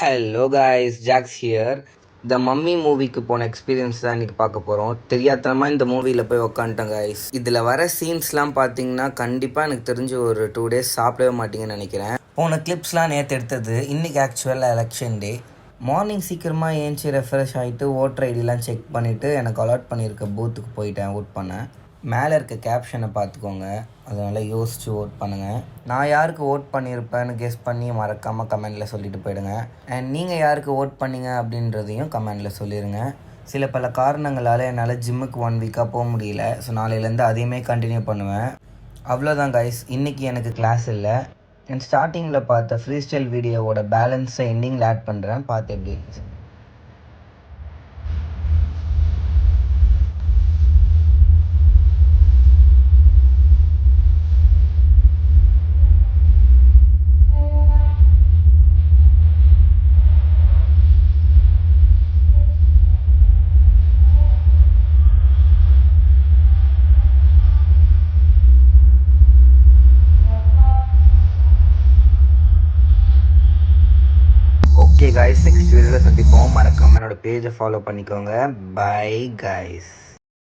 Hello guys, Jacks here. The mummy மூவிக்கு போன experience தான் இன்றைக்கி பார்க்க போகிறோம். தெரியாதனமாக இந்த மூவியில் போய் உக்காந்துட்டேன் காய்ஸ். இதில் வர சீன்ஸ்லாம் பார்த்தீங்கன்னா கண்டிப்பாக எனக்கு தெரிஞ்சு ஒரு 2 days சாப்பிடவே மாட்டீங்கன்னு நினைக்கிறேன். போன கிளிப்ஸ்லாம் நேற்று எடுத்தது. இன்றைக்கி ஆக்சுவலாக எலெக்ஷன் டே. மார்னிங் சீக்கிரமாக ஏஞ்சி ரெஃப்ரெஷ் ஆகிட்டு ஓட்டர் ஐடிலாம் செக் பண்ணிவிட்டு எனக்கு அலாட் பண்ணியிருக்க பூத்துக்கு போயிட்டேன் ஓட் பண்ணேன். மேலே இருக்க கேப்ஷனை பார்த்துக்கோங்க, அதனால் யோசித்து ஓட் பண்ணுங்கள். நான் யாருக்கு ஓட் பண்ணியிருப்பேன்னு கெஸ் பண்ணி மறக்காமல் கமெண்டில் சொல்லிட்டு போயிடுங்க. அண்ட் நீங்கள் யாருக்கு ஓட் பண்ணீங்க அப்படின்றதையும் கமெண்டில் சொல்லிடுங்க. சில பல காரணங்களால் என்னால் ஜிம்முக்கு 1 வீக்காக போக முடியல. ஸோ நாளையிலேருந்து அதையுமே கண்டினியூ பண்ணுவேன். அவ்வளோதான் கைஸ், இன்றைக்கி எனக்கு கிளாஸ் இல்லை. அண்ட் ஸ்டார்டிங்கில் பார்த்த ஃப்ரீ ஸ்டைல் வீடியோவோட பேலன்ஸை எண்டிங்கில் ஆட் பண்ணுறேன், பார்த்து எப்படி இருந்துச்சு. ஓகே காய்ஸ், நெக்ஸ்ட் வீடியோவில் சந்திப்போம். மறக்காமல் என்னோட பேஜை ஃபாலோ பண்ணிக்கோங்க. By guys.